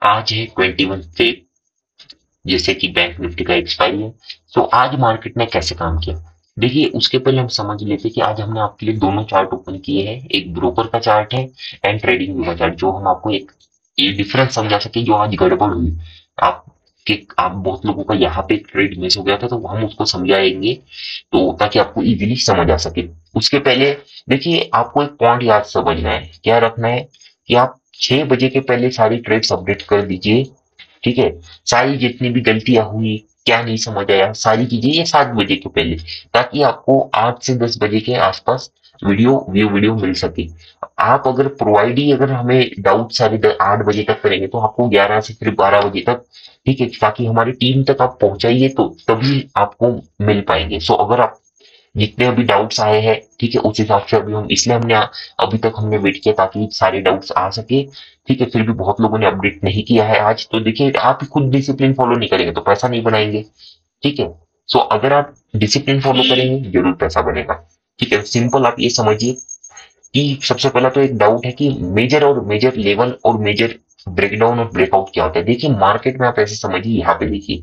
आज है 21 फेब, जैसे कि बैंक निफ्टी का एक्सपायरी है। तो आज मार्केट ने कैसे काम किया, देखिए उसके पहले हम समझ लेते हैं कि आज हमने आपके लिए दोनों चार्ट ओपन किए हैं। एक ब्रोकर का चार्ट है एंड ट्रेडिंग व्यू का चार्ट, जो हम आपको एक ये डिफरेंस समझा सके जो आज गड़बड़ हुई। आप बहुत लोगों का यहाँ पे ट्रेड मिस हो गया था, तो हम उसको समझाएंगे तो ताकि आपको इजीली समझ आ सके। उसके पहले देखिए आपको एक पॉइंट याद समझना है, क्या रखना है कि आप 6 बजे के पहले सारी ट्रेड्स अपडेट कर दीजिए। ठीक है, सारी जितनी भी गलतियां हुई, क्या नहीं समझ आया, सारी कीजिए ये 7 बजे के पहले, ताकि आपको 8 से 10 बजे के आसपास वीडियो मिल सके। आप अगर प्रोवाइड ही अगर हमें डाउट सारे 8 बजे तक करेंगे तो आपको 11 से फिर 12 बजे तक, ठीक है, ताकि हमारी टीम तक आप पहुंचाइए तो तभी आपको मिल पाएंगे। सो अगर आप जितने अभी डाउट्स आए हैं, ठीक है, उस हिसाब से अभी हम इसलिए हमने अभी तक हमने वेट किया ताकि सारे डाउट्स आ सके। ठीक है, फिर भी बहुत लोगों ने अपडेट नहीं किया है आज, तो देखिए आप खुद डिसिप्लिन फॉलो नहीं करेंगे तो पैसा नहीं बनाएंगे। ठीक है, सो अगर आप डिसिप्लिन फॉलो करेंगे जरूर पैसा बनेगा। ठीक है, सिंपल आप ये समझिए कि सबसे पहला तो एक डाउट है कि मेजर लेवल और मेजर ब्रेकडाउन और ब्रेकआउट क्या होता है। देखिए मार्केट में आप ऐसे समझिए, यहाँ पे देखिए,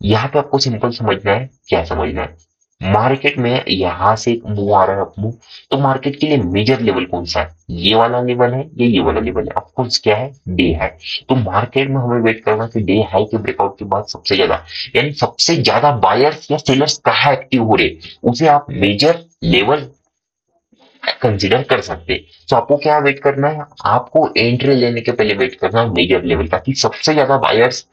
यहाँ पे आपको सिंपल समझना है, क्या समझना है, मार्केट में यहां से एक मूव आ रहा है अप मूव, तो मार्केट के लिए मेजर लेवल कौन सा है, ये वाला लेवल है ये वाला लेवल है, ऑफकोर्स क्या है, डे है। तो मार्केट में हमें वेट करना कि डे हाई के ब्रेकआउट के बाद सबसे ज्यादा, यानी सबसे ज्यादा बायर्स या सेलर्स कहाँ एक्टिव हो रहे, उसे आप मेजर लेवल कंसिडर कर सकते। तो आपको क्या वेट करना है, आपको एंट्री लेने के पहले वेट करना है मेजर लेवल का, कि सबसे ज्यादा बायर्स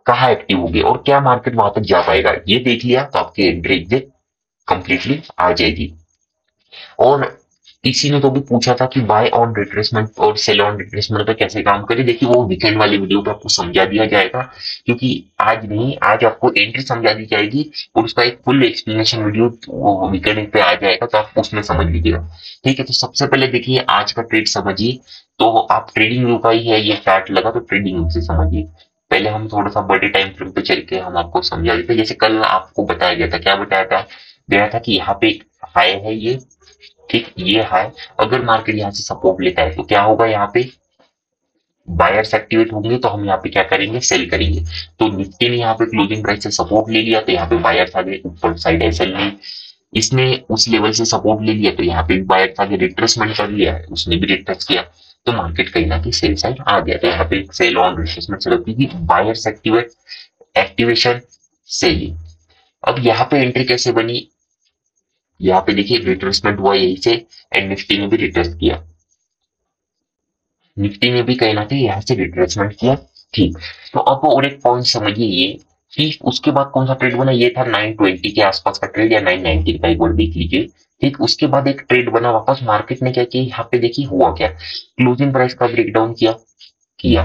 कहाँ एक्टिव होगी और क्या मार्केट वहां तक जा पाएगा, ये देख लिया तो आपकी एंट्री एग्जिट कंप्लीटली आ जाएगी। और किसी ने तो भी पूछा था कि बाय ऑन रिट्रेसमेंट और सेल ऑन रिट्रेसमेंट पे कैसे काम करे, देखिए वो वीकेंड वाली वीडियो पे आपको समझा दिया जाएगा, क्योंकि आज नहीं, आज आपको एंट्री समझा दी जाएगी और उसका एक फुल एक्सप्लेनेशन वीडियो वीकेंड पे आ जाएगा, तो आप उसमें समझ लीजिएगा। ठीक है, तो सबसे पहले देखिए आज का ट्रेड समझिए। तो आप ट्रेडिंग व्यू का ही है ये चार्ट लगा, तो ट्रेडिंग व्यू से समझिए। पहले हम थोड़ा सा बड़े टाइम फ्रेम पे चल के हम आपको समझा देते हैं। जैसे कल आपको बताया गया था, क्या बताया था, गया था कि यहाँ पे एक हाई है ये, ठीक, ये हाई, अगर मार्केट यहाँ से सपोर्ट लेता है तो क्या होगा, यहाँ पे बायर्स एक्टिवेट होंगे, तो हम यहाँ पे क्या करेंगे, सेल करेंगे। तो निफ्टी ने यहाँ पे क्लोजिंग प्राइस से सपोर्ट ले लिया, तो यहाँ पे बायर्स आ गए, ऊपर साइड एसएल ने इसने उस लेवल से सपोर्ट ले लिया, तो यहाँ पे बायर्स आगे रिट्रेसमेंट कर लिया है, उसने भी रिट्रेस किया, तो मार्केट कहीं ना कहीं सेल साइड आ गया। तो यहाँ पे सेल ऑन रिट्रेसमेंट से लगती है, बायर्स एक्टिवेशन सेलिंग। अब यहाँ पे एंट्री कैसे बनी, यहाँ पे देखिए रिट्रेसमेंट हुआ यही से, एंड निफ्टी ने भी रिट्रेस किया, निफ्टी ने भी कहीं ना कहीं यहाँ से रिट्रेसमेंट किया। ठीक, तो अब और एक पॉइंट समझिए ये, कि उसके बाद कौन सा ट्रेड बना, ये था 920 के आसपास का ट्रेड या 990 का, एक बार देख लीजिए। ठीक, उसके बाद एक ट्रेड बना वापस, मार्केट ने क्या किया, यहाँ पे देखिए हुआ क्या, क्लोजिंग प्राइस का ब्रेकडाउन किया किया।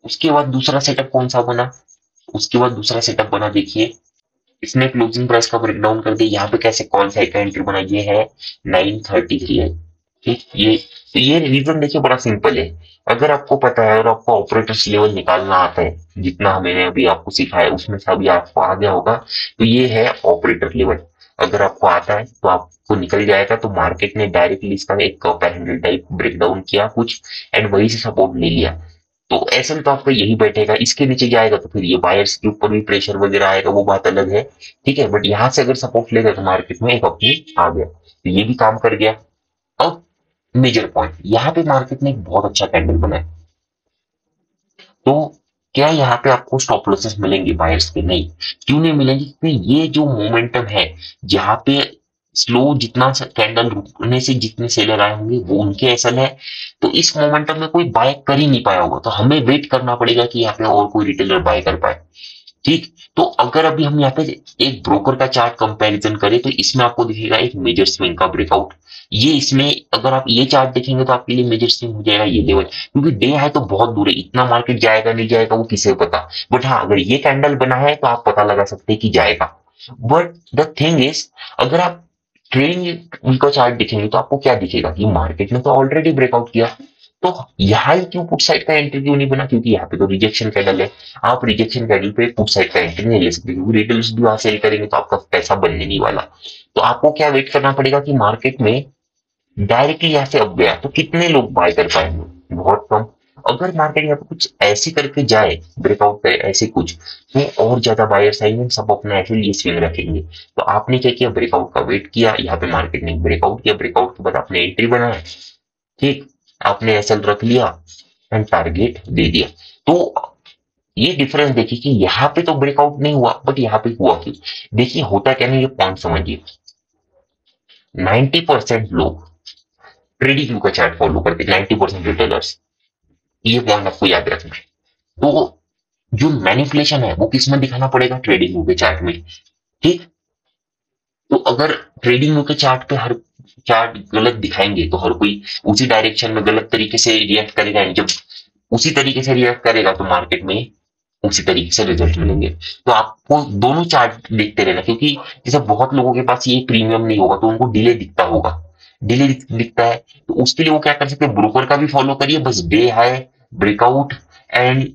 उसके बाद दूसरा सेटअप कौन सा बना, उसके बाद दूसरा सेटअप बना, देखिए इसने क्लोजिंग प्राइस का ब्रेकडाउन कर दिया, यहाँ पे कैसे कौन सा एक एंट्री बना, ये है 933 है। ठीक, ये रीजन देखिए बड़ा सिंपल है, अगर आपको पता है और आपको ऑपरेटर्स लेवल निकालना आता है, जितना मैंने अभी आपको सिखाया उसमें से अभी आपको आ गया होगा, तो ये है ऑपरेटर लेवल। अगर आपको आता है तो आपको निकल जाएगा, तो मार्केट ने डायरेक्टली इसका एक पैरेलल टाइप ब्रेकडाउन किया कुछ, एंड वही से सपोर्ट ले लिया, तो ऐसे में तो आपका यही बैठेगा, इसके नीचे जाएगा तो फिर ये बायर्स के ऊपर भी प्रेशर वगैरह आएगा, वो बात अलग है। ठीक है, बट यहाँ से अगर सपोर्ट लेगा तो मार्केट में एक अपनी आ गया, तो ये भी काम कर गया। अब मेजर पॉइंट, यहाँ पे मार्केट ने एक बहुत अच्छा कैंडल बनाया, तो क्या यहाँ पे आपको स्टॉप लॉसेस मिलेंगे बायर्स के, नहीं, क्यों नहीं मिलेंगे, क्योंकि ये जो मोमेंटम है, जहाँ पे स्लो जितना कैंडल रुकने से जितने सेलर आए होंगे वो उनके एसल है, तो इस मोमेंटम में कोई बाय कर ही नहीं पाया होगा, तो हमें वेट करना पड़ेगा कि यहाँ पे और कोई रिटेलर बाय कर पाए। ठीक, तो अगर अभी हम यहाँ पे एक ब्रोकर का चार्ट कंपैरिजन करें तो इसमें आपको दिखेगा एक मेजर स्विंग का ब्रेकआउट, ये इसमें अगर आप ये चार्ट देखेंगे तो आपके लिए मेजर स्विंग हो जाएगा ये लेवल, क्योंकि डे है तो बहुत दूर है, इतना मार्केट जाएगा नहीं जाएगा वो किसे पता, बट हाँ अगर ये कैंडल बना है तो आप पता लगा सकते हैं कि जाएगा। बट द थिंग इज, अगर आप ट्रेंड का चार्ट दिखेंगे तो आपको क्या दिखेगा कि मार्केट ने तो ऑलरेडी ब्रेकआउट किया, तो यहाँ क्यों पुट साइड का एंट्री क्यों नहीं बना, क्योंकि यहाँ पे तो रिजेक्शन कैंडल है, आप रिजेक्शन कैंडल पे पुट साइड का एंट्री नहीं ले सकते, क्योंकि रिटेलर्स भी वहां सेल करेंगे तो आपका पैसा बनने नहीं वाला। तो आपको क्या वेट करना पड़ेगा कि मार्केट में डायरेक्टली यहाँ से अब गया तो कितने लोग बाय कर पाएंगे, बहुत कम। अगर मार्केट यहाँ पे कुछ ऐसे करके जाए, ब्रेकआउट करे ऐसे कुछ, तो और ज्यादा बायर्स आएंगे, सब अपने ऐसे लिए स्विंग रखेंगे। तो आपने क्या किया, ब्रेकआउट का वेट किया, यहाँ पे मार्केट ने ब्रेकआउट किया, ब्रेकआउट के बाद आपने एंट्री बनाया, ठीक, आपने एसएल रख लिया एंड टारगेट दे दिया। तो ये डिफरेंस देखिए कि यहाँ पे तो ब्रेकआउट नहीं हुआ, बट यहाँ पे हुआ क्यों। देखिए होता क्या नहीं, ये पॉइंट समझिए। 90% लोग ट्रेडिंग व्यू का चार्ट फॉलो करते हैं, 90% रिटेलर्स, ये पॉइंट आपको याद रखना है। तो जो मैनिपुलेशन है वो किस में दिखाना पड़ेगा, ट्रेडिंग व्यू के चार्ट में, ठीक। तो अगर ट्रेडिंग व्यू के चार्ट पे हर चार्ट गलत दिखाएंगे तो हर कोई उसी डायरेक्शन में गलत तरीके से रिएक्ट करेगा, जब उसी तरीके से रिएक्ट करेगा तो मार्केट में उसी तरीके से रिजल्ट मिलेंगे। तो आपको दोनों चार्ट देखते रहना, क्योंकि जैसे बहुत लोगों के पास ये प्रीमियम नहीं होगा तो उनको डिले दिखता होगा, डिले दिखता है, तो उसके लिए वो क्या कर सकते हैं, ब्रोकर का भी फॉलो करिए, बस day high, breakout and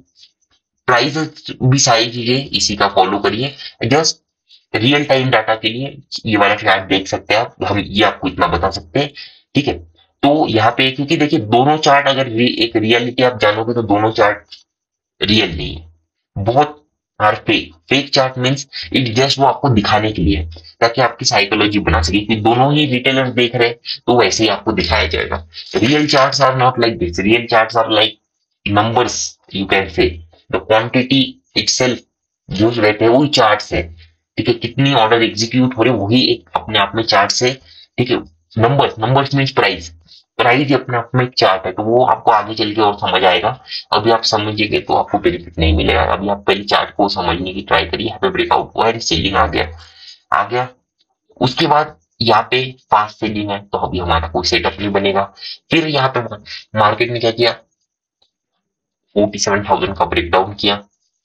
price भी सारी चीजें इसी का फॉलो करिए। जस्ट रियल टाइम डाटा के लिए ये वाला चार्ट देख सकते हैं आप, हम ये आपको इतना बता सकते हैं, ठीक है। तो यहाँ पे क्योंकि देखिए दोनों चार्ट अगर एक रियलिटी आप जानोगे तो दोनों चार्ट रियल नहीं है, बहुत are fake. Fake chart means it just वो आपको दिखाने के लिए है, ताकि आपकी साइकोलॉजी बना सके कि दोनों ही रिटेलर्स देख रहे हैं तो वैसे ही आपको दिखाया जाएगा। Real charts are not like this, real charts are like numbers, you can say the quantity itself जो रहते हैं वही चार्ट्स है, ठीक है। कितनी ऑर्डर एग्जीक्यूट हो रहे वही एक अपने आप में चार्ट्स है, ठीक है। Numbers, numbers means price, price अपने आप में एक चार्ट है, तो वो आपको आगे चल के और समझ आएगा। अभी आप समझिएगा तो आपको बेनिफिट नहीं मिलेगा, अभी आप पहले चार्ट को समझने की ट्राई करिए। यहाँ पे ब्रेकआउट हुआ है, सेलिंग आ गया, आ गया, उसके बाद यहाँ पे फास्ट सेलिंग है तो अभी हमारा कोई सेटअप नहीं बनेगा। फिर यहाँ पे मार्केट ने क्या किया, 47,000 का ब्रेकडाउन किया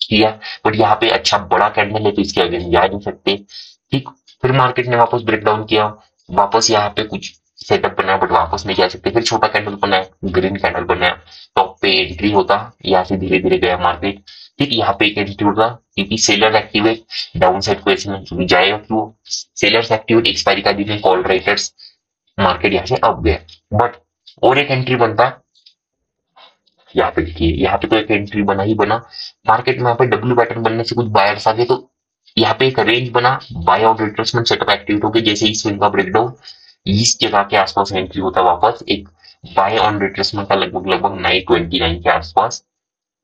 किया, बट यहाँ पे अच्छा बड़ा कैंडल है तो इसके आगे हम जा नहीं सकते, ठीक। फिर मार्केट ने वापस ब्रेकडाउन किया, वापस यहाँ पे कुछ सेटअप बनाया बट वापस नहीं जा सकते, फिर छोटा कैंडल बनाया, ग्रीन कैंडल बनाया, टॉप पे एंट्री होता, यहाँ से धीरे धीरे गया मार्केट, ठीक। यहाँ पे एक एंट्री होगा क्योंकि सेलर एक्टिवेट, डाउन साइड को ऐसे जाएगा क्यों, सेलर्स एक्टिवेट, एक्सपायरी का दिन है, कॉल राइटर्स, मार्केट यहाँ से अप गया, बट और एक एंट्री बनता, यहाँ पे देखिए यहाँ पे तो एक एंट्री बना ही बना, मार्केट में यहाँ पे डब्ल्यू पैटर्न बनने से कुछ बायर्स आ गए, तो यहाँ पे एक रेंज बना, bye out retracement setup activate हो गया, जैसे ही स्विंग का ब्रेकडाउन, इस जगह के आसपास एंट्री होता है वापस, एक बाय ऑन रिट्रेसमेंट का लगभग लगभग 929 के आसपास,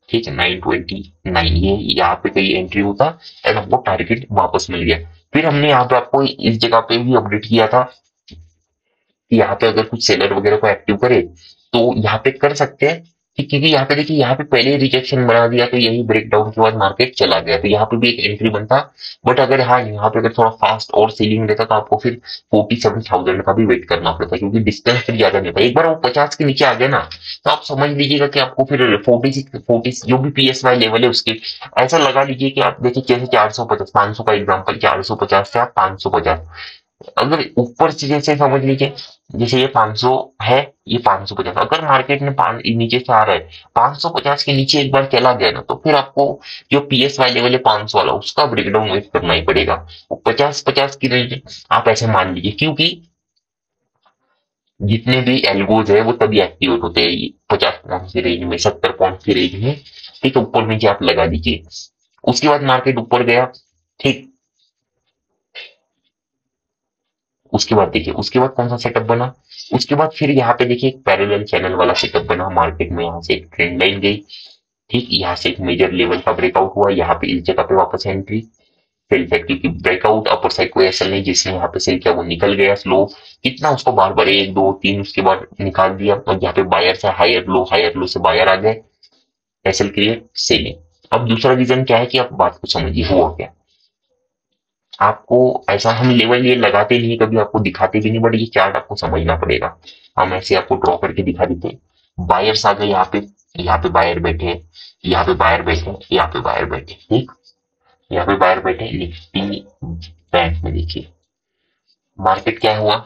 ठीक है, 929 ये यहाँ पे कहीं एंट्री होता एंड हमको टारगेट वापस मिल गया। फिर हमने यहाँ पे आपको इस जगह पे भी अपडेट किया था कि यहाँ पे अगर कुछ सेलर वगैरह को एक्टिव करे तो यहाँ पे कर सकते हैं, ठीक, क्योंकि यहाँ पे देखिए यहाँ पे पहले रिजेक्शन बना दिया तो यही ब्रेकडाउन के बाद मार्केट चला गया, तो यहाँ पे भी एक एंट्री बनता, बट अगर हाँ यहाँ पे अगर थोड़ा फास्ट और सेलिंग रहता तो आपको फिर 47,000 का भी वेट करना पड़ता, क्योंकि डिस्टेंस फिर ज्यादा नहीं था। एक बार वो 50 के नीचे आ गया ना तो आप समझ लीजिएगा कि आपको फिर 40 जो भी PSY लेवल है उसके, ऐसा लगा लीजिए कि आप देखिए कैसे 450, 500 का एग्जाम्पल, 450 से आप 550, अगर ऊपर से जैसे समझ लीजिए जैसे ये 500 है, ये 550, अगर मार्केट में नीचे से आ रहा है 550 के नीचे एक बार चला गया ना तो फिर आपको जो PSY लेवल है 500 वाला उसका ब्रेकडाउन वेट करना ही पड़ेगा। वो 50-50 की रेंज आप ऐसे मान लीजिए, क्योंकि जितने भी एल्गोज है वो तभी एक्टिवेट होते हैं 50 पॉइंट की रेंज में, 70 पॉइंट की रेंज में, ठीक है। ऊपर नीचे आप लगा दीजिए, उसके बाद मार्केट ऊपर गया, ठीक। उसके बाद देखिए उसके बाद कौन सा सेटअप बना, उसके बाद फिर यहाँ पे देखिए एक पैरेलल चैनल वाला सेटअप बना मार्केट में, यहाँ से एक ट्रेंड लाइन गई, ठीक, यहाँ से एक मेजर लेवल का ब्रेकआउट हुआ, यहाँ पे इस जगह पे वापस एंट्री, सेल फैक्ट्री की ब्रेकआउट, अपर साइड कोई ऐसा नहीं जिसने यहाँ पे सेल किया वो निकल गया स्लो, कितना उसको बार बार 1 2 3 उसके बाद निकाल दिया, और यहाँ पे बायर से हायर लो से बायर आ गए, एसएल क्रिएट सेलिंग। अब दूसरा रीजन क्या है कि आप बात को समझिए हुआ क्या, आपको ऐसा हम लेवल ये लगाते नहीं कभी, आपको दिखाते भी नहीं, बट ये चार्ट आपको समझना पड़ेगा, हम ऐसे आपको ड्रॉ करके दिखा देते। बायर्स आ गए यहाँ पे बायर बैठे, यहाँ पे बायर बैठे, यहाँ पे बायर बैठे, ठीक, यहाँ पे बायर बैठे। निफ्टी बैंक में देखिए मार्केट क्या हुआ,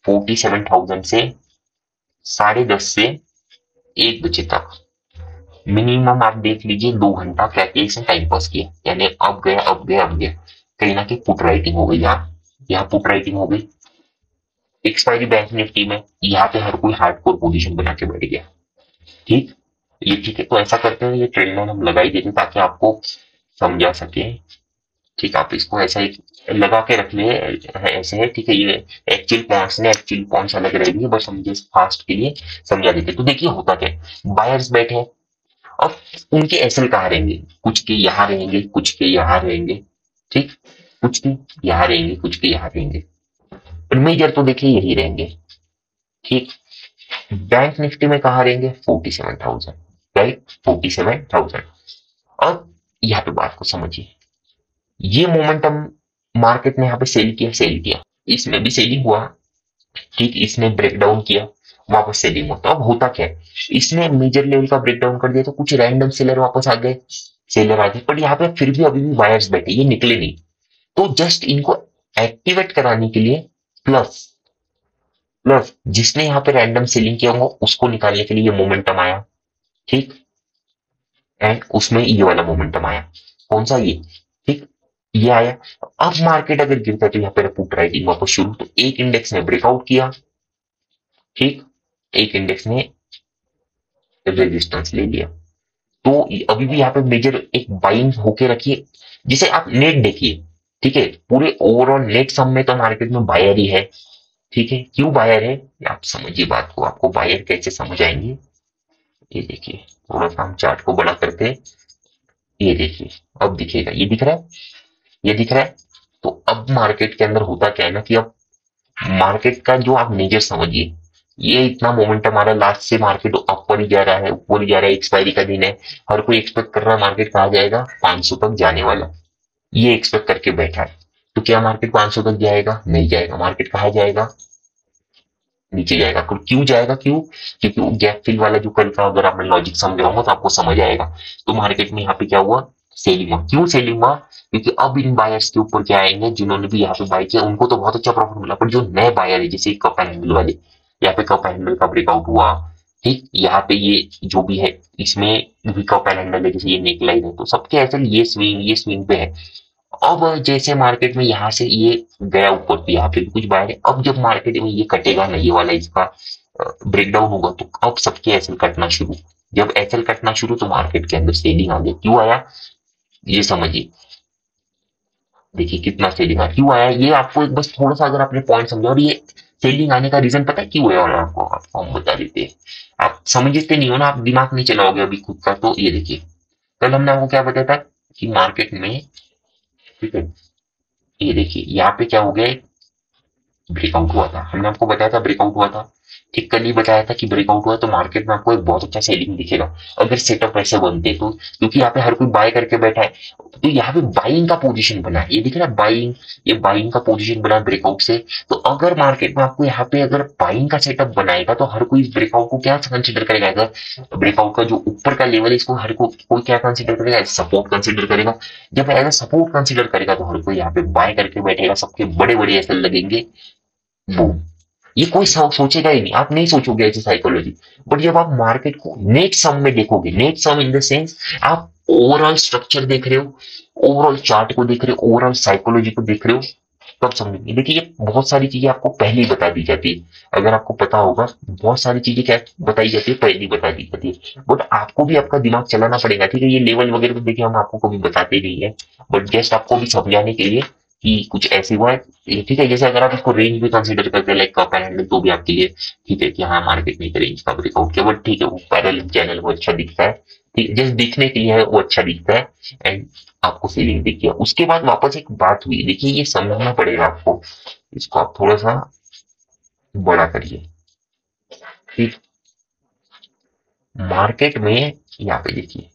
47,000 से 10:30 से 1 बजे तक मिनिमम आप देख लीजिए 2 घंटा क्या किया, इसने टाइम पास किया, यानी अब गया अब गया अब गया, कहीं ना कहीं पुट राइटिंग हो गई, यहाँ पुट राइटिंग हो गई। एक्सपायरी बैंक निफ्टी में यहाँ पे हर कोई हार्डकोर पोजीशन बना के बैठ गया, ठीक। ये ठीक है, तो ऐसा करते हैं, ये ट्रेंड लाइन हम लगा ही देते हैं ताकि आपको समझा सके। ठीक, आप इसको ऐसा ही लगा के रख लिए ऐसे है, ठीक है। ये एक्चुअल पॉइंट्स ने एक्चुअल पॉइंट्स अलग रहेंगे, बस हम जस्ट फास्ट के लिए समझा देते। तो देखिए होता क्या है, बायर्स बैठे हैं, अब उनके एसएल कहाँ रहेंगे, कुछ के यहाँ रहेंगे, कुछ के यहाँ रहेंगे, ठीक, कुछ के यहाँ रहेंगे, कुछ के यहाँ रहेंगे, और मेजर तो देखिए यही रहेंगे, ठीक। बैंक निफ्टी में कहाँ रहेंगे, 47,000, राइट, 47,000। अब यहाँ पे बात को समझिए, ये मोमेंटम मार्केट ने यहाँ पे सेल किया, इसमें भी सेलिंग हुआ, ठीक, इसने ब्रेकडाउन किया, वापस सेलिंग हुआ। तो अब होता क्या है, इसने मेजर लेवल का ब्रेकडाउन कर दिया तो कुछ रैंडम सेलर वापस आ गए, सेलर आ गए, पर यहाँ पे फिर भी अभी भी बायर्स बैठे, ये निकले नहीं। तो जस्ट इनको एक्टिवेट कराने के लिए, प्लस प्लस जिसने यहाँ पे रैंडम सेलिंग किया होगा उसको निकालने के लिए ये मोमेंटम आया, ठीक, एंड उसमें ये वाला मोमेंटम आया, कौन सा, ये, ठीक, ये आया। अब मार्केट अगर गिरता है तो यहाँ पे पुट राइटिंग वापस शुरू, तो एक इंडेक्स ने ब्रेकआउट किया, ठीक, एक इंडेक्स ने रेजिस्टेंस ले लिया, तो अभी भी यहाँ पे मेजर एक बाइंग होके रखिए। जिसे आप नेट देखिए, ठीक है, पूरे ओवरऑल नेट सम में तो मार्केट में बायर ही है, ठीक है। क्यों बायर है, आप समझिए बात को, आपको बायर कैसे समझ आएंगे, ये देखिए, थोड़ा सा हम चार्ट को बड़ा करते हैं, ये देखिए, अब दिखेगा, ये दिख रहा है, ये दिख रहा है। तो अब मार्केट के अंदर होता क्या है ना, कि अब मार्केट का जो आप नेचर समझिए, ये इतना मोमेंटम आ रहा है, लास्ट से मार्केट ऊपर ही जा रहा है, ऊपर ही जा रहा है, एक्सपायरी का दिन है, हर कोई एक्सपेक्ट कर रहा है मार्केट कहा जाएगा, 500 तक जाने वाला, ये एक्सपेक्ट करके बैठा है। तो क्या मार्केट 500 तक जाएगा, नहीं जाएगा, मार्केट कहा जाएगा, नीचे जाएगा। तो क्यों जाएगा, क्यों, क्योंकि वो गैप फिल वाला जो कल का अगर आपने लॉजिक समझाऊंगा तो आपको समझ आएगा। तो मार्केट में यहाँ पे क्या हुआ, सेलिंग हुआ, क्यों सेलिंग हुआ, क्योंकि अब इन बायर्स के ऊपर क्या आएंगे, जिन्होंने भी यहाँ पे बाय किया उनको तो बहुत अच्छा प्रॉफिट मिला, पर जो नए बायर है जैसे कप एंड हैंडल वाले, यहाँ पे कप एंड हैंडल का ब्रेकआउट हुआ, ठीक, यहाँ पे ये जो भी है इसमें भी कप एंड हैंडल है, जैसे ये नेक लाइन है, तो सबके ऐसे ये स्विंग पे है। अब जैसे मार्केट में यहाँ से ये गया ऊपर, तो यहाँ पे भी कुछ बायर है, अब जब मार्केट में ये कटेगा ना, ये वाला इसका ब्रेकडाउन होगा, तो अब सबके एसएल कटना शुरू, जब एसएल कटना शुरू तो मार्केट के अंदर सेलिंग आ गई। क्यों आया, ये समझिए, देखिए कितना सेलिंग आया, क्यों आया, ये आपको एक बस थोड़ा सा अगर आपने पॉइंट समझा, और ये सेलिंग आने का रीजन पता है क्यों है, और आपको आपको हम बता देते हैं। आप समझते नहीं हो ना, आप दिमाग नहीं चलाओगे अभी खुद का, तो ये देखिए, कल हमने आपको क्या बताया था कि मार्केट में, ठीक है, ये देखिए यहाँ पे क्या हो गया, ब्रेकआउट हुआ था, हमने आपको बताया था ब्रेकआउट हुआ था, ठीक, कल ही बताया था कि ब्रेकआउट हुआ तो मार्केट में आपको एक बहुत अच्छा सेलिंग दिखेगा अगर सेटअप ऐसे बनते तो, क्योंकि यहाँ पे हर कोई बाय करके बैठा है, तो यहाँ पे बाइंग का पोजीशन बना है, ये दिख रहा है बाइंग, ये बाइंग का पोजीशन बना ब्रेकआउट से। तो अगर मार्केट में आपको यहाँ पे अगर बाइंग का सेटअप बनाएगा तो हर कोई इस ब्रेकआउट को क्या कंसिडर करेगा, अगर ब्रेकआउट का जो ऊपर का लेवल है इसको हर कोई क्या कंसिडर करेगा, सपोर्ट कंसिडर करेगा। जब एज सपोर्ट कंसिडर करेगा तो हर कोई यहाँ पे बाय करके बैठेगा, सबके बड़े बड़े एसएल लगेंगे, बूम, ये कोई सोचेगा ही नहीं, आप नहीं सोचोगे ऐसी साइकोलॉजी। बट जब आप मार्केट को नेट सम में देखोगे, net sum in the sense आप ओवरऑल स्ट्रक्चर देख रहे हो, ओवरऑल चार्ट को देख रहे हो, ओवरऑल साइकोलॉजी को देख रहे हो, तब समझेंगे। देखिए ये बहुत सारी चीजें आपको पहले ही बता दी जाती है, अगर आपको पता होगा बहुत सारी चीजें क्या बताई जाती है, पहले ही बता दी जाती है, बट आपको भी आपका दिमाग चलाना पड़ेगा, ठीक है। ये लेवल वगैरह तो देखिए हम आपको कभी बताते नहीं है, बट जस्ट आपको भी समझाने के लिए कि कुछ ऐसे हुआ है, ठीक है। जैसे अगर आप इसको रेंज भी कंसीडर करते हैं लाइक कप एंड हैंडल, तो भी आपके लिए ठीक है कि हाँ मार्केट में रेंज का ब्रेकआउट किया, बट ठीक है वो पैरेलल चैनल वो अच्छा दिखता है, ठीक, जस्ट दिखने के लिए है वो अच्छा दिखता है, एंड आपको सेलिंग दिख गया। उसके बाद वापस एक बात हुई, देखिए ये समझना पड़ेगा आपको, इसको आप थोड़ा सा बड़ा करिए, ठीक, मार्केट में यहाँ पे देखिए,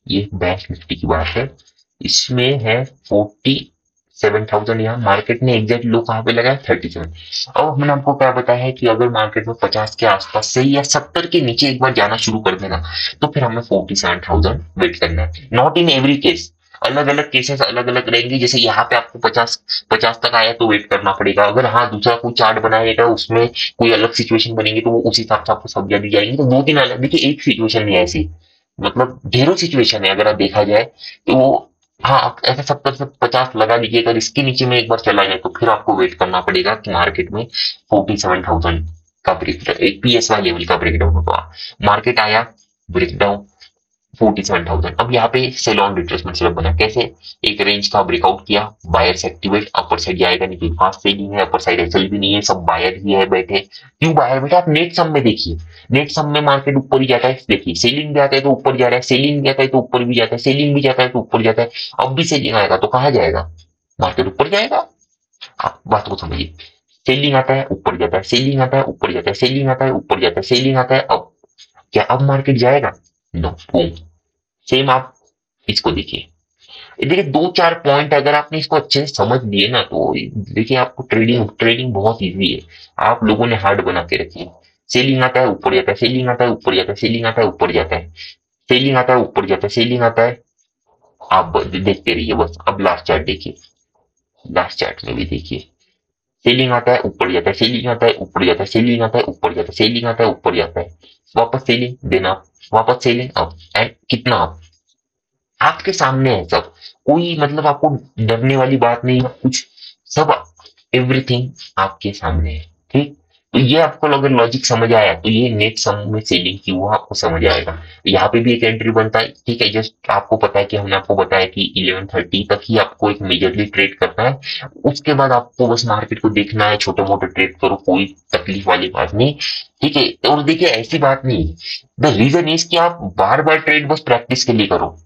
ये बैंक निफ्टी की बात है, इसमें है 47,000, यहाँ मार्केट ने एग्जैक्ट लो कहाँ पे लगाया, 37। अब हमने आपको क्या बताया है कि अगर मार्केट में 50 के आसपास से या 70 के नीचे एक बार जाना शुरू कर देना तो फिर हमें 47,000 वेट करना है। नॉट इन एवरी केस, अलग अलग केसेस अलग अलग रहेंगे, जैसे यहाँ पे आपको 50 तक आया तो वेट करना पड़ेगा, अगर हाँ दूसरा कोई चार्ट बनाएगा उसमें कोई अलग सिचुएशन बनेगी तो वो उस हिसाब से आपको सब्जियां दी जाएंगी। तो दो तीन अलग, देखिए एक सिचुएशन नहीं है ऐसी, मतलब ढेरों सिचुएशन है अगर आप देखा जाए तो वो, हाँ आप ऐसे 70 से 50 लगा लीजिए, अगर इसके नीचे में एक बार चला जाए तो फिर आपको वेट करना पड़ेगा कि मार्केट में 47,000 का ब्रेक, एक पीएसवाई लेवल का ब्रेकडाउन होगा। मार्केट आया ब्रेक डाउन 47,000। अब यहाँ पे सेल ऑन रिट्रेसमेंट सेटअप बना, कैसे? एक रेंज का ब्रेकआउट किया, बायर्स एक्टिवेट, अपर साइड जाएगा नहीं, क्योंकि फास्ट सेलिंग है, अपर साइड एसएल भी नहीं है, सब बायर ही है बैठे। क्यों बायर बैठे? आप नेट सम में देखिए, नेट सम में मार्केट ऊपर ही जाता है। देखिए सेलिंग भी आता है तो ऊपर जा रहा है, सेलिंग भी आता है तो ऊपर भी जाता है, सेलिंग भी जाता है तो ऊपर जाता है। अब भी सेलिंग आएगा तो कहाँ जाएगा? मार्केट ऊपर जाएगा। आप बात को समझिए, सेलिंग आता है ऊपर जाता है, सेलिंग आता है ऊपर जाता है, सेलिंग आता है ऊपर जाता है, सेलिंग आता है। अब क्या अब मार्केट जाएगा? नो। सेम आप इसको देखिए, देखिए दो चार पॉइंट अगर आपने इसको अच्छे से समझ लिए ना तो देखिए आपको ट्रेडिंग ट्रेडिंग बहुत इजी है। आप लोगों ने हार्ड बना के रखी है। सेलिंग आता है ऊपर जाता है, सेलिंग आता है ऊपर जाता है, सेलिंग आता है ऊपर जाता है, सेलिंग आता है ऊपर जाता है, सेलिंग आता है। आप देखते रहिए बस। अब लास्ट चार्ट देखिए, लास्ट चार्ट में भी देखिए, सेलिंग आता है ऊपर जाता है, सेलिंग आता है ऊपर जाता है, सेलिंग आता है ऊपर जाता है, सेलिंग आता है ऊपर जाता है, वापस सेलिंग देना, वापस सेलिंग अप। एंड कितना अप? आपके सामने है सब। कोई मतलब आपको डरने वाली बात नहीं है कुछ, सब एवरीथिंग आपके सामने है। ठीक, तो ये आपको अगर लॉजिक समझ आया तो ये नेट सम में सेलिंग की हुआ आपको समझ आएगा। यहाँ पे भी एक एंट्री बनता है, ठीक है। जस्ट आपको पता है कि हमने आपको बताया कि 11:30 तक ही आपको एक मेजरली ट्रेड करना है। उसके बाद आपको बस मार्केट को देखना है, छोटे मोटे ट्रेड करो, कोई तकलीफ वाली बात नहीं। ठीक है, और देखिए ऐसी बात नहीं, द रीजन इज कि आप बार बार ट्रेड बस प्रैक्टिस के लिए करो।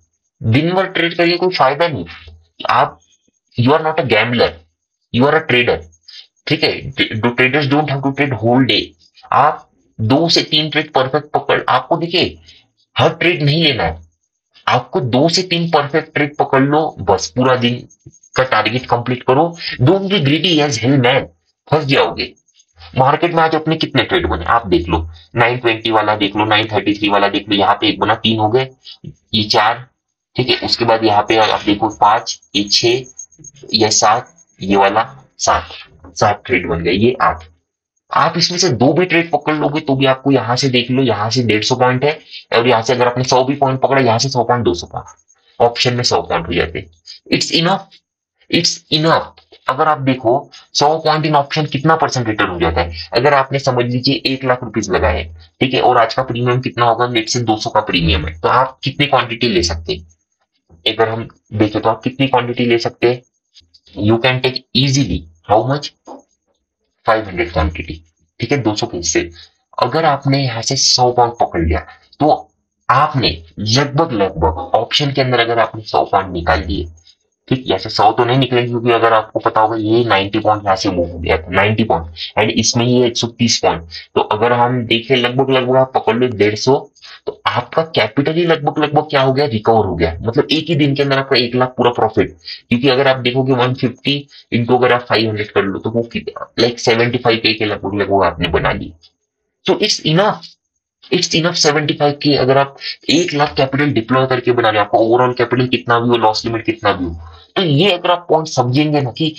दिन भर ट्रेड करके कोई फायदा नहीं। आप, you are not a gambler, you are a trader. ठीक है, do traders don't have to trade whole day. आप 2 से 3 ट्रेड परफेक्ट पकड़, आपको देखिए हर ट्रेड नहीं लेना है, आपको 2 से 3 परफेक्ट ट्रेड पकड़ लो, बस पूरा दिन का टारगेट कंप्लीट करो। Don't be greedy as hell man, फंस जाओगे। मार्केट में आज अपने कितने ट्रेड बने आप देख लो, 920 वाला देख लो, 933 वाला देख लो, यहाँ पे एक बना, 3 हो गए, ये 4। ठीक है, उसके बाद यहाँ पे आप देखो 5, ये 6, ये 7, ये वाला 7, 7 ट्रेड बन गए, ये 8। आप इसमें से 2 भी ट्रेड पकड़ लोगे तो भी आपको यहाँ से देख लो, यहाँ से 150 पॉइंट है, और यहाँ से अगर आपने 100 भी पॉइंट पकड़ा, यहाँ से 100 पॉइंट, 200 पॉइंट, ऑप्शन में 100 पॉइंट हो जाते। It's enough, it's enough. अगर आप देखो 100 पॉइंट इन ऑप्शन कितना परसेंट रिटर्न हो जाता है? अगर आपने समझ लीजिए 1 लाख रुपीज लगाए, ठीक है, और आज का प्रीमियम कितना होगा? लेट से 200 का प्रीमियम है, तो आप कितनी क्वांटिटी ले सकते हैं? अगर हम देखें तो आप कितनी क्वांटिटी ले सकते हैं? You can take easily how much? 500 quantity. ठीक है, 200 के हिस्से। अगर आपने यहाँ से 100 पॉइंट पकड़ लिया तो आपने लगभग लगभग ऑप्शन के अंदर अगर आपने 100 पॉइंट निकाल दिए, ठीक, जैसे 100 तो नहीं निकलेंगे क्योंकि अगर आपको पता होगा ये 90 पॉइंट यहाँ से मूव हो गया था, 90 पॉइंट, एंड इसमें ये 130 पॉइंट। तो अगर हम देखें लगभग लगभग आप पकड़ लो 150, तो आपका कैपिटल ही लगभग लगभग क्या हो गया? रिकवर हो गया। मतलब एक ही दिन के अंदर आपका 1 लाख पूरा प्रॉफिट। क्योंकि अगर आप देखोगे 150 इंटू अगर आप 500 कर लो तो वो लाइक 75 के लगभग लगभग आपने बना ली। तो इट्स इनफ, इट्स इनफ 75 की। अगर आप 1 लाख कैपिटल डिप्लॉय करके बना रहे हो, आपका ओवरऑल कैपिटल कितना भी हो, लॉस लिमिट कितना भी हो, तो ये अगर आप पॉइंट समझेंगे ना कि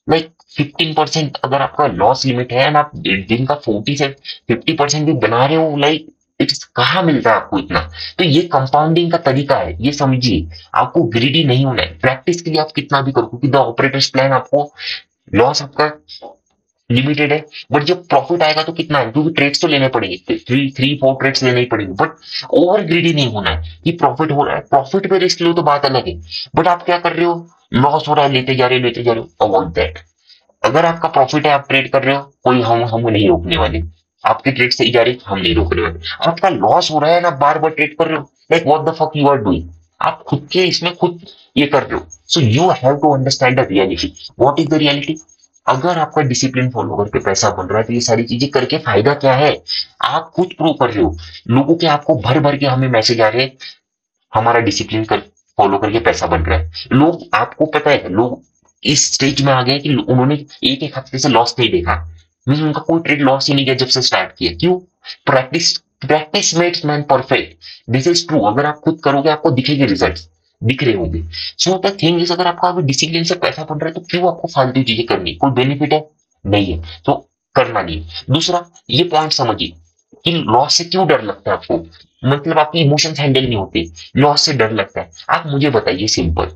लाइक 15% अगर आपका लॉस लिमिट है एंड आप दिन का 40 से 50% भी बना रहे हो, लाइक इट्स कहाँ मिलता है आपको इतना? तो ये कंपाउंडिंग का तरीका है, ये समझिए। आपको ग्रीडी नहीं होना है, प्रैक्टिस के लिए आप कितना भी करो, क्योंकि द ऑपरेटर्स प्लान आपको लॉस आपका लिमिटेड है, बट जब प्रॉफिट आएगा तो कितना है? क्योंकि ट्रेड्स तो लेने पड़ेंगे, 3-4 ट्रेड्स लेने ही पड़ेंगे, बट ओवर ग्रीडी नहीं होना है कि प्रॉफिट हो रहा है, प्रॉफिट पे रिस्क लो तो बात अलग है, बट आप क्या कर रहे हो? लॉस हो रहा है, लेते जा रहे हो, लेते जा रहे हो, अवॉइड दैट। अगर आपका प्रॉफिट है, आप ट्रेड कर रहे हो, कोई हम नहीं रोकने वाले, आपके ट्रेड सही जा रही, हम नहीं रोकने वाले। आपका लॉस हो रहा है ना, बार बार ट्रेड कर रहे हो, like what the fuck you are doing, आप खुद के इसमें खुद ये कर रहे हो। So you have to understand the reality. What is the reality? अगर आपका डिसिप्लिन फॉलो करके पैसा बन रहा है तो ये सारी चीजें करके फायदा क्या है? आप खुद प्रूव कर रहे हो। लोगों के आपको भर भर के हमें मैसेज आ रहे हैं, हमारा डिसिप्लिन कर फॉलो करके पैसा बन रहा है। लोग, आपको पता है, लोग इस स्टेज में आ गए कि उन्होंने एक एक हफ्ते से लॉस नहीं देखा, मीन उनका कोई ट्रेड लॉस ही नहीं गया जब से स्टार्ट किया। क्यों? Practice, practice makes man perfect. This is true. अगर आप खुद करोगे आपको दिखेंगे रिजल्ट, दिख रहे होंगे। सो द थिंग इज, अगर आपका अभी डिसिप्लिन से पैसा बन रहा है तो क्यों आपको फालतू चीजें करनी? कोई बेनिफिट है? नहीं है, तो करना नहीं। दूसरा, ये पॉइंट समझिए कि लॉस से क्यों डर लगता है आपको? मतलब आपकी इमोशंस हैंडल नहीं होते, लॉस से डर लगता है। आप मुझे बताइए सिंपल,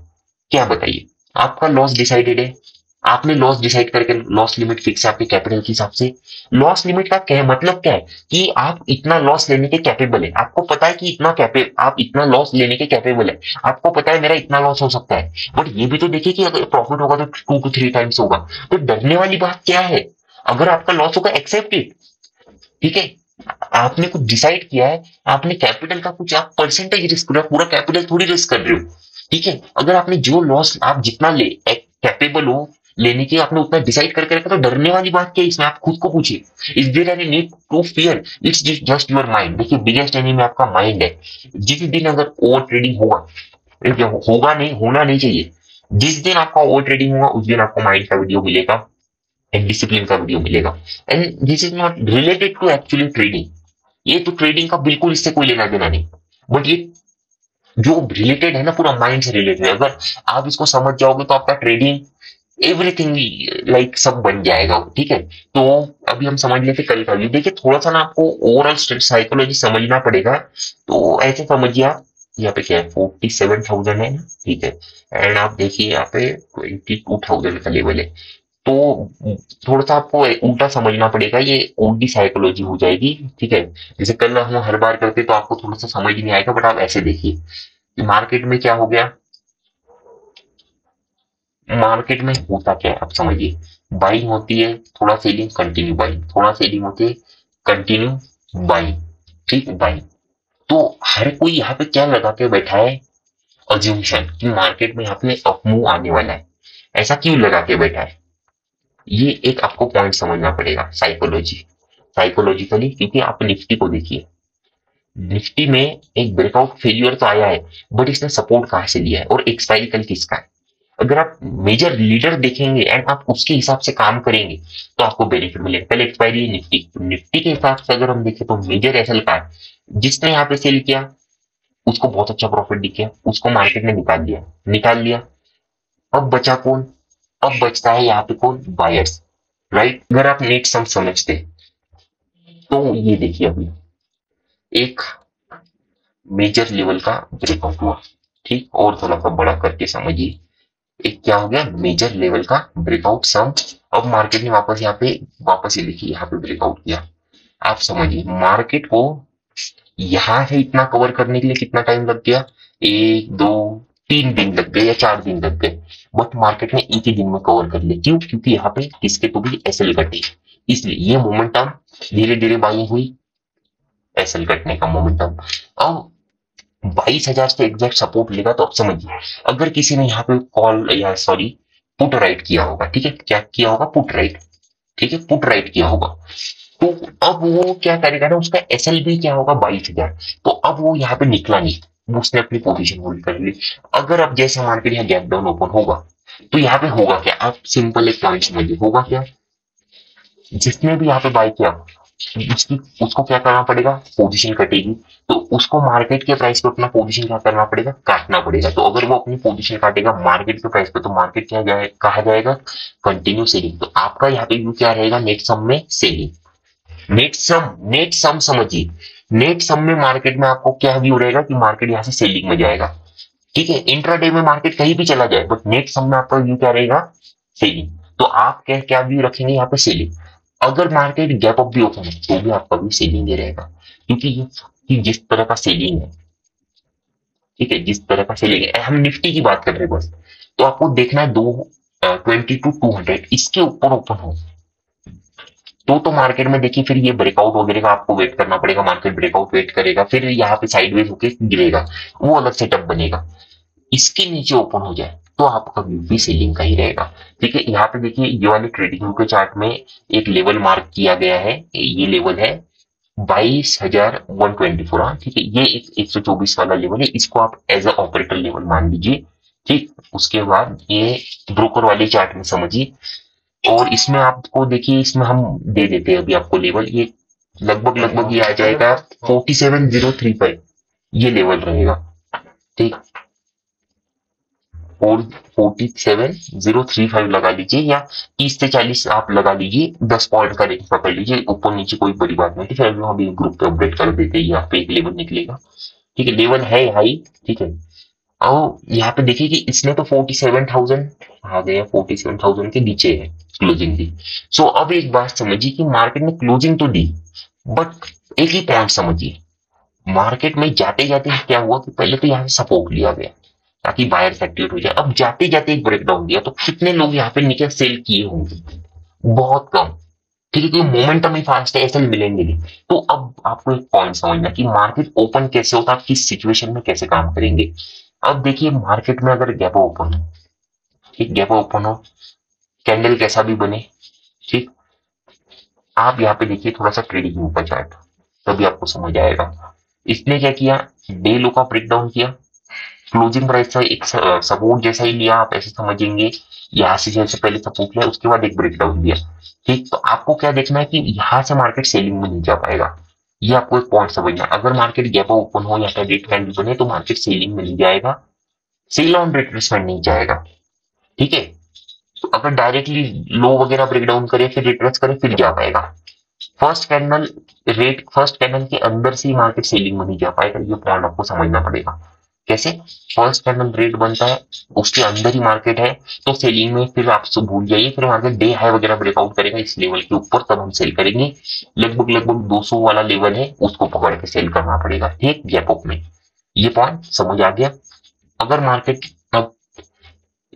क्या बताइए? आपका लॉस डिसाइडेड है, आपने लॉस डिसाइड करके लॉस लिमिट फिक्स है आपके कैपिटल के हिसाब से। लॉस लिमिट का क्या मतलब क्या है कि आप इतना लॉस लेने के कैपेबल है, आपको पता है कि आप इतना लॉस लेने के कैपेबल है, आपको पता है मेरा इतना लॉस हो सकता है। बट ये भी तो देखिए कि अगर प्रॉफिट होगा तो 2 to 3 times होगा। तो डरने वाली बात क्या है? अगर आपका लॉस होगा एक्सेप्ट इट, ठीक है। आपने कुछ डिसाइड किया है, आपने कैपिटल का कुछ आप परसेंटेज रिस्क कर रहे हो, पूरा कैपिटल थोड़ी रिस्क कर रहे हो, ठीक है। अगर आपने जो लॉस आप जितना ले कैपेबल हो लेने की आपने उतना डिसाइड करके रखा, तो डरने वाली बात क्या है इसमें? आप खुद को पूछिए, is there any need to fear? It's just your mind. देखिए बिगेस्ट एनिमी आपका माइंड है। जिस दिन अगर ओवर ट्रेडिंग होगा, होगा नहीं, होना नहीं चाहिए, जिस दिन आपका ओवर ट्रेडिंग होगा उस दिन आपको माइंड का वीडियो मिलेगा एंड डिसिप्लिन का वीडियो मिलेगा। And this is not related to actually trading. ये तो ट्रेडिंग का बिल्कुल इससे कोई लेना देना नहीं, बट ये जो रिलेटेड है ना पूरा माइंड से रिलेटेड है। अगर आप इसको समझ जाओगे तो आपका ट्रेडिंग एवरीथिंग लाइक सब बन जाएगा, ठीक है। तो अभी हम समझ लेते कल का व्यू। देखिए थोड़ा सा ना आपको ओवरऑल साइकोलॉजी समझना पड़ेगा। तो ऐसे समझिए आप, यहाँ पे क्या है 47,000 है ना, ठीक है। एंड आप देखिए यहाँ पे 22,000 का लेवल है। तो थोड़ा सा आपको उल्टा समझना पड़ेगा, ये उल्टी साइकोलॉजी हो जाएगी, ठीक है। जैसे कल हम हर बार करते तो आपको थोड़ा सा समझ नहीं आएगा, बट आप ऐसे देखिए कि मार्केट में क्या हो गया। मार्केट में होता क्या है आप समझिए, बाइंग होती है, थोड़ा सेलिंग, कंटिन्यू बाइंग, थोड़ा सेलिंग होती है, कंटिन्यू बाइंग, ठीक है बाइंग। तो हर कोई यहाँ पे क्या लगा के बैठा है, अज्यूमशन कि मार्केट में यहाँ पे अप मूव आने वाला है। ऐसा क्यों लगा के बैठा है? ये एक आपको पॉइंट समझना पड़ेगा साइकोलॉजिकली, क्योंकि आप निफ्टी को देखिए, निफ्टी में एक ब्रेकआउट फेलियर तो आया है, बट इसने सपोर्ट कहां से लिया है और एक्सपायरी कल किसका है? अगर आप मेजर लीडर देखेंगे एंड आप उसके हिसाब से काम करेंगे तो आपको बेनिफिट मिलेगा। पहले एक्सपायरी है निफ्टी, निफ्टी के हिसाब से अगर हम देखें तो मेजर एसएल का है, जिसने यहाँ पे सेल किया उसको बहुत अच्छा प्रॉफिट दिख गया, उसको मार्केट ने निकाल लिया। अब बचा कौन? अब बचता है यहाँ पे कौन? Buyers, right. अगर आप नेट सम समझते तो ये देखिए अभी एक मेजर लेवल का ब्रेकआउट हुआ, ठीक, और थोड़ा सा बड़ा करके समझिए, एक क्या हो गया मेजर लेवल का ब्रेकआउट सम। अब मार्केट ने वापस यहाँ पे वापस ये देखिए यहाँ पे ब्रेकआउट किया। आप समझिए मार्केट को यहाँ से इतना कवर करने के लिए कितना टाइम लग गया, 1 2 3 दिन लग गए या 4 दिन लग गए, बट मार्केट ने एक ही दिन में कवर कर लिया। क्यों? क्योंकि यहाँ पे किसके तो भी एसएल कटी, इसलिए ये मोमेंटम धीरे धीरे बाइंग हुई, एसएल कटने का मोमेंटम। अब 22,000 से एग्जैक्ट सपोर्ट लेगा, तो अब समझिए अगर किसी ने यहाँ पे कॉल या सॉरी पुट राइट किया होगा, ठीक है, क्या किया होगा? पुट राइट, ठीक है, पुट राइट किया होगा। तो अब वो क्या करेगा ना, उसका एसएल भी क्या होगा? 22,000। तो अब वो यहाँ पे निकला नहीं, वो उसने अपनी पोजीशन होल्ड कर ली। अगर अब जैसे मार्केट यहाँ गैप डाउन ओपन होगा तो यहाँ पे होगा क्या? आप सिंपल एक पॉइंट समझिए, होगा क्या? जिसने भी यहाँ पे बाय किया उसकी उसको क्या करना पड़ेगा? पोजीशन कटेगी, तो उसको मार्केट के प्राइस पे अपना पोजीशन क्या करना पड़ेगा? काटना पड़ेगा। तो अगर वो अपनी पोजीशन काटेगा मार्केट के प्राइस पे, तो मार्केट क्या कहा जाएगा? Continue selling. तो आपका यहाँ पे व्यू क्या रहेगा? नेट सम में सेलिंग। नेट सम समझिए, नेट सम में मार्केट में आपको क्या व्यू रहेगा कि मार्केट यहाँ से सेलिंग में जाएगा, ठीक है। इंट्राडे में मार्केट कहीं भी चला जाए, बट नेट सम में आपका व्यू क्या रहेगा? सेलिंग। तो आप क्या क्या व्यू रखेंगे यहाँ पे? सेलिंग। अगर मार्केट गैप अप भी ओपन है तो भी आपका व्यू सेलिंग ही रहेगा, क्योंकि ये जिस तरह का सेलिंग है, ठीक है, जिस तरह का सेलिंग है, हम निफ्टी की बात कर रहे हैं बस। तो आपको देखना है 22,200 इसके ऊपर ओपन हो तो मार्केट में देखिए फिर ये ब्रेकआउट वगैरह का आपको वेट करना पड़ेगा। मार्केट ब्रेकआउट वेट करेगा, फिर यहाँ पे साइडवेज होके गिरेगा, वो अलग सेटअप बनेगा। इसके नीचे ओपन हो जाए तो आपका व्यू भी सेलिंग का ही रहेगा, ठीक है। यहाँ पे देखिए ये वाले ट्रेडिंग व्यू के चार्ट में एक लेवल मार्क किया गया है, ये लेवल है 22,124, हाँ ठीक है। ये एक 124 वाला लेवल है, इसको आप एज अ ऑपरेटर लेवल मान लीजिए, ठीक। उसके बाद ये ब्रोकर वाले चार्ट में समझिए, और इसमें आपको देखिए, इसमें हम दे देते हैं अभी आपको लेवल, ये लगभग ये आ जाएगा 47,035, ये लेवल रहेगा, ठीक। और 47,035 लगा लीजिए, या 30 से 40 आप लगा लीजिए, 10 पॉइंट का रेंज पकड़ लीजिए, ऊपर नीचे कोई बड़ी बात नहीं। ठीक है, हम अभी ग्रुप पे अपडेट कर देते हैं, यहाँ पे एक लेवल निकलेगा, ठीक है। लेवल है हाई, ठीक है। और यहाँ पे देखिए कि इसने तो 47,000 आ गया, 47,000 के नीचे है क्लोजिंग दी। सो अब एक बात समझिए कि मार्केट ने क्लोजिंग तो दी, बट एक ही पॉइंट समझिए, मार्केट में जाते जाते क्या हुआ कि पहले तो यहाँ से सपोर्ट लिया गया ताकि बायर एक्टिवेट हो जाए। अब जाते जाते एक ब्रेकडाउन दिया, तो कितने लोग यहाँ पे नीचे सेल किए होंगे? बहुत कम। ठीक है, क्योंकि मोमेंटम ही फास्ट है, ऐसे मिलेंगे नहीं। तो अब आपको एक पॉइंट समझना कि मार्केट ओपन कैसे होता है, किस सिचुएशन में कैसे काम करेंगे। अब देखिए मार्केट में अगर गैप ओपन हो, ठीक, गैप ओपन हो, कैंडल कैसा भी बने, ठीक, आप यहाँ पे देखिए थोड़ा सा ट्रेडिंग ऊपर चार्ट, तभी आपको समझ आएगा। इसने क्या किया, डे लो का ब्रेक डाउन किया, क्लोजिंग प्राइस का एक सपोर्ट जैसा ही लिया, आप ऐसे समझेंगे, यहाँ से जैसे पहले सपोर्ट लिया, उसके बाद एक ब्रेक डाउन दिया। ठीक, तो आपको क्या देखना है कि यहाँ से मार्केट सेलिंग में नहीं जा पाएगा, ये आपको एक पॉइंट समझना। अगर मार्केट गैप ओपन हो या रेड कैंडल बने तो मार्केट सेलिंग में नहीं जाएगा, सेल ऑन रिट्रेसमेंट नहीं जाएगा। ठीक है, तो अगर डायरेक्टली लो वगैरह ब्रेकडाउन करे फिर रिट्रेस करे फिर जा पाएगा। फर्स्ट कैंडल के अंदर से मार्केट सेलिंग में नहीं जा पाएगा, ये पॉइंट आपको समझना पड़ेगा। कैसे? फर्स्ट कैंडल रेट बनता है, उसके अंदर ही मार्केट है, तो सेलिंग में फिर आप भूल जाइए, फिर मार्केट डे हाई वगैरह ब्रेकआउट करेगा इस लेवल के ऊपर, तब हम सेल करेंगे। लगभग लगभग 200 वाला लेवल है, उसको पकड़ के सेल करना पड़ेगा, ठीक, गैप अप में। ये पॉइंट समझ आ गया। अगर मार्केट अब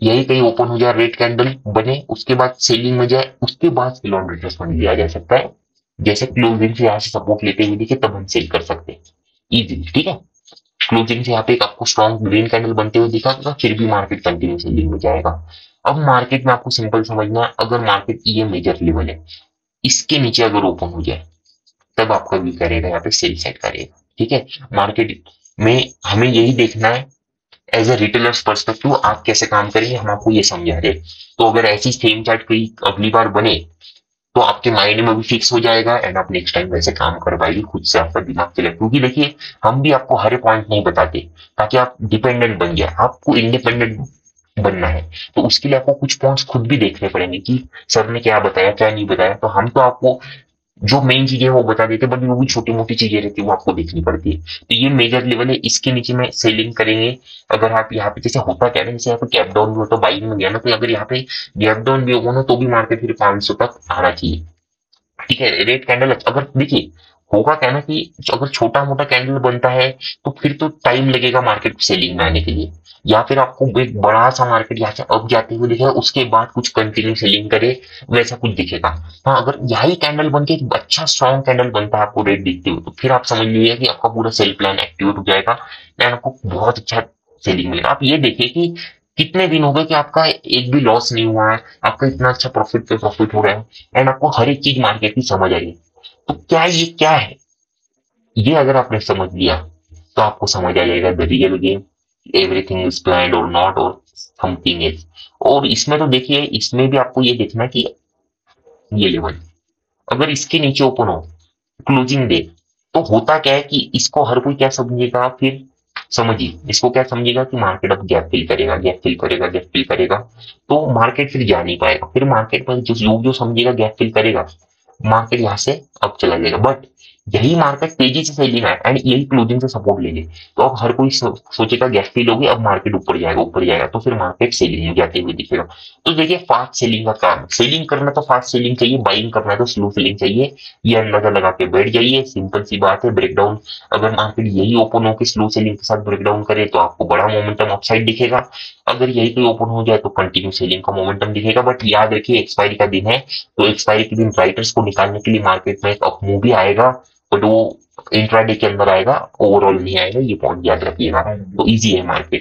यही कहीं ओपन हो जाए, रेड कैंडल बने, उसके बाद सेलिंग में जाए, उसके बाद सेल ऑन रिट्रेसमेंट लिया जा सकता है। जैसे क्लोजिंग से यहाँ से सपोर्ट लेते हुए दिखे तब हम सेल कर सकते हैं इजीली। ठीक है, क्लोजिंग से यहाँ पे एक आपको स्ट्रॉन्ग ग्रीन कैंडल बनते हुए दिखा तो फिर भी मार्केट कंटिन्यू सेलिंग में जाएगा। अब मार्केट में आपको सिंपल समझना है, अगर मार्केट ये मेजर लेवल है, इसके नीचे अगर ओपन हो जाए तब आपका भी करेगा, यहाँ पे सेल सेट करेगा। ठीक है, मार्केट में हमें यही देखना है एज ए रिटेलर्स पर्सपेक्टिव, आप कैसे काम करेंगे हम आपको ये समझा रहे। तो अगर ऐसी सेम चार्ट कहीं अगली बार बने तो आपके माइंड में भी फिक्स हो जाएगा एंड आप नेक्स्ट टाइम वैसे काम कर पाएंगे, खुद से आपका दिमाग चले। क्योंकि देखिए हम भी आपको हर पॉइंट नहीं बताते ताकि आप डिपेंडेंट बन जाए, आपको इंडिपेंडेंट बनना है, तो उसके लिए आपको कुछ पॉइंट्स खुद भी देखने पड़ेंगे कि सर ने क्या बताया क्या नहीं बताया। तो हम तो आपको जो मेन चीजें वो बता देते, बट वो भी छोटी मोटी चीजें रहती है वो आपको देखनी पड़ती है। तो ये मेजर लेवल है, इसके नीचे में सेलिंग करेंगे। अगर आप यहाँ पे जैसे होता क्या है, जैसे यहाँ पे गैप डाउन भी हो तो बाइंग में गया ना, तो अगर यहाँ पे गैप डाउन भी होगा ना तो भी मार्केट फिर 500 तक आना चाहिए। ठीक है, रेड कैंडल अगर देखिए होगा क्या ना कि अगर छोटा मोटा कैंडल बनता है तो फिर तो टाइम लगेगा मार्केट सेलिंग में आने के लिए, या फिर आपको एक बड़ा सा मार्केट यहाँ से अप जाते हुए दिखेगा उसके बाद कुछ कंटिन्यू सेलिंग करे, वैसा कुछ दिखेगा। हाँ, अगर यही कैंडल बन के एक अच्छा स्ट्रॉन्ग कैंडल बनता है आपको रेड दिखते हुए, तो फिर आप समझ लीजिए कि आपका पूरा सेल प्लान एक्टिवेट हो जाएगा एंड आपको बहुत अच्छा सेलिंग मिलेगा। आप ये देखिए कि कितने दिन हो गए कि आपका एक भी लॉस नहीं हुआ है, आपका इतना अच्छा प्रॉफिट पे प्रॉफिट हो रहा है एंड आपको हर एक चीज मार्केट की समझ आई है। तो क्या ये क्या है, ये अगर आपने समझ लिया तो आपको समझ आ जाएगा the real game, everything is planned और नॉट और समथिंग इज। और इसमें तो देखिए इसमें भी आपको ये देखना कि ये लेवल अगर इसके नीचे ओपन हो क्लोजिंग दे, तो होता क्या है कि इसको हर कोई क्या समझेगा, फिर समझिए इसको क्या समझेगा कि मार्केट अब गैप फिल करेगा, गैप फिल करेगा, गैप फिल करेगा, तो मार्केट फिर जा नहीं पाएगा। फिर मार्केट में जो लोग जो समझेगा गैप फिल करेगा, मार्केट यहाँ से अब चला जाएगा। बट यही मार्केट तेजी से सेलिंग है एंड यही क्लोजिंग से सपोर्ट ले ले, तो अब हर कोई सोचेगा गैप फिल होगी, अब मार्केट ऊपर जाएगा, तो फिर मार्केट सेलिंग में जाते हुए दिखेगा। तो देखिए फास्ट सेलिंग का काम, सेलिंग करना तो फास्ट सेलिंग चाहिए, बाइंग करना तो स्लो सेलिंग चाहिए। ये अंदाजा लगा के बैठ जाइए, सिंपल सी बात है। ब्रेकडाउन अगर मार्केट यही ओपन होकर स्लो सेलिंग के साथ ब्रेकडाउन करे तो आपको बड़ा मोमेंटम अपसाइड दिखेगा, अगर यही कोई ओपन हो जाए तो कंटिन्यू सेलिंग का मोमेंटम दिखेगा। बट याद रखिए एक्सपायरी का दिन है, तो एक्सपायरी के दिन राइटर्स को निकालने के लिए मार्केट में एक अप मूव भी आएगा, बट वो इंट्राडे के अंदर आएगा, ओवरऑल नहीं आएगा, ये पॉइंट याद रखिएगा। तो इजी है मार्केट।